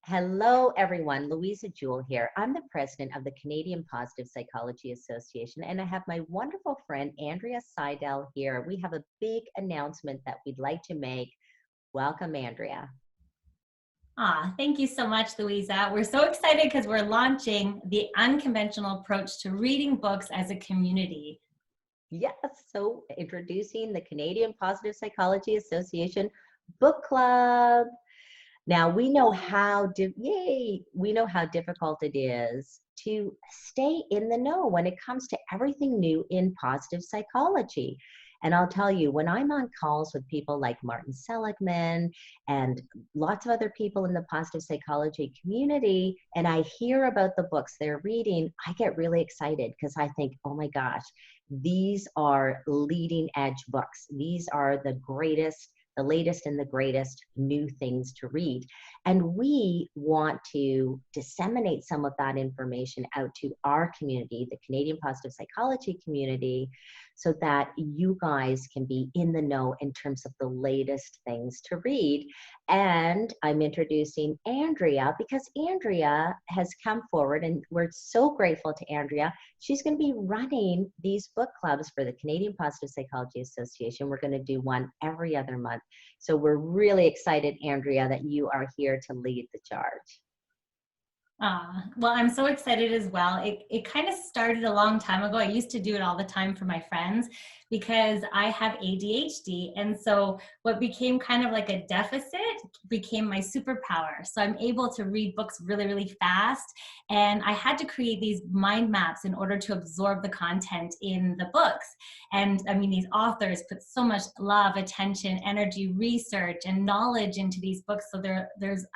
Hello, everyone. Louisa Jewell here. I'm the president of the Canadian Positive Psychology Association, and I have my wonderful friend, Andrea Seydel here. We have a big announcement that we'd like to make. Welcome, Andrea. Thank you so much, Louisa. We're so excited because we're launching the unconventional approach to reading books as a community. Yes, so introducing the Canadian Positive Psychology Association Book Club. Now we know how we know how difficult it is to stay in the know when it comes to everything new in positive psychology. And I'll tell you, when I'm on calls with people like Martin Seligman and lots of other people in the positive psychology community, and I hear about the books they're reading, I get really excited because I think, oh my gosh, these are leading edge books. These are the latest and the greatest new things to read. And we want to disseminate some of that information out to our community, the Canadian Positive Psychology community, so that you guys can be in the know in terms of the latest things to read. And I'm introducing Andrea because Andrea has come forward, and we're so grateful to Andrea. She's going to be running these book clubs for the Canadian Positive Psychology Association. We're going to do one every other month. So we're really excited, Andrea, that you are here to lead the charge. Well, I'm so excited as well. It kind of started a long time ago. I used to do it all the time for my friends because I have ADHD. And so what became kind of like a deficit became my superpower. So I'm able to read books really, really fast. And I had to create these mind maps in order to absorb the content in the books. And I mean, these authors put so much love, attention, energy, research, and knowledge into these books. So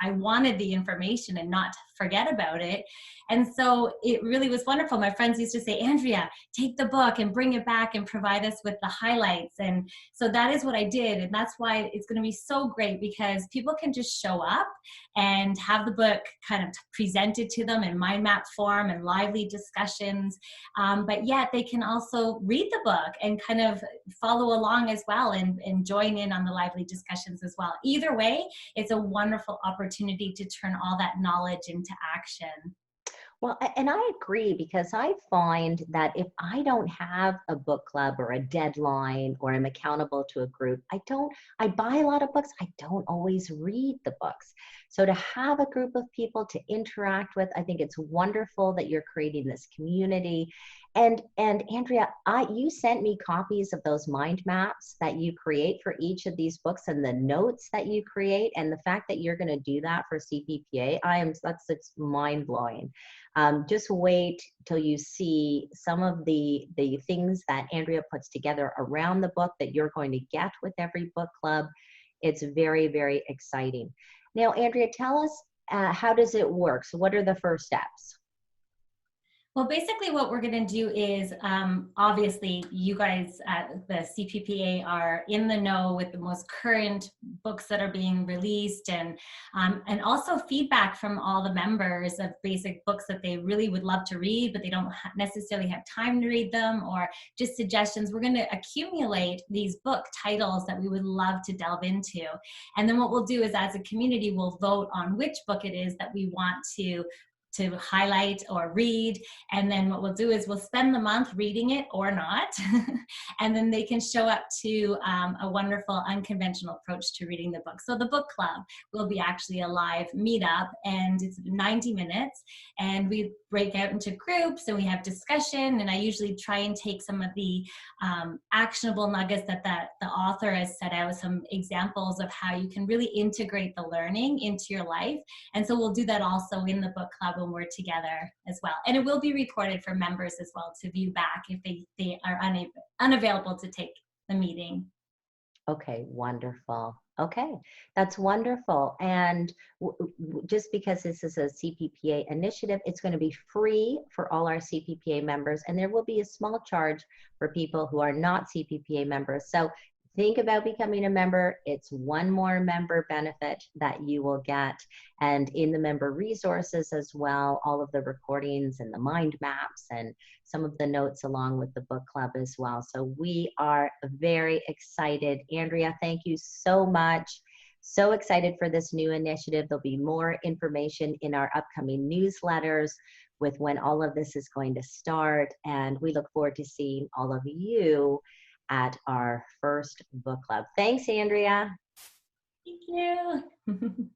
I wanted the information and not forget about it. And so it really was wonderful. My friends used to say, Andrea, take the book and bring it back and provide us with the highlights. And so that is what I did. And that's why it's going to be so great, because people can just show up and have the book kind of presented to them in mind map form and lively discussions. But yet they can also read the book and kind of follow along as well and join in on the lively discussions as well. Either way, it's a wonderful opportunity to turn all that knowledge into action. Well, and I agree, because I find that if I don't have a book club or a deadline, or I'm accountable to a group, I buy a lot of books. I don't always read the books. So to have a group of people to interact with, I think it's wonderful that you're creating this community. And Andrea, you sent me copies of those mind maps that you create for each of these books and the notes that you create, and the fact that you're going to do that for CPPA, it's mind blowing. Just wait till you see some of the things that Andrea puts together around the book that you're going to get with every book club. It's very, very exciting. Now, Andrea, tell us, how does it work? So what are the first steps? Well, basically what we're going to do is, obviously you guys at the CPPA are in the know with the most current books that are being released, and also feedback from all the members of basic books that they really would love to read, but they don't necessarily have time to read them, or just suggestions. We're going to accumulate these book titles that we would love to delve into. And then what we'll do is, as a community, we'll vote on which book it is that we want to highlight or read. And then what we'll do is we'll spend the month reading it or not. And then they can show up to a wonderful unconventional approach to reading the book. So the book club will be actually a live meetup, and it's 90 minutes. And we break out into groups and we have discussion. And I usually try and take some of the actionable nuggets that the author has set out, some examples of how you can really integrate the learning into your life. And so we'll do that also in the book club when we're together as well. And it will be recorded for members as well to view back if they are unavailable to take the meeting. Okay, wonderful. Okay, that's wonderful. And just because this is a CPPA initiative, it's going to be free for all our CPPA members, and there will be a small charge for people who are not CPPA members. So think about becoming a member. It's one more member benefit that you will get. And in the member resources as well, all of the recordings and the mind maps and some of the notes along with the book club as well. So we are very excited. Andrea, thank you so much So excited for this new initiative. There'll be more information in our upcoming newsletters with when all of this is going to start. And we look forward to seeing all of you at our first book club. Thanks, Andrea. Thank you.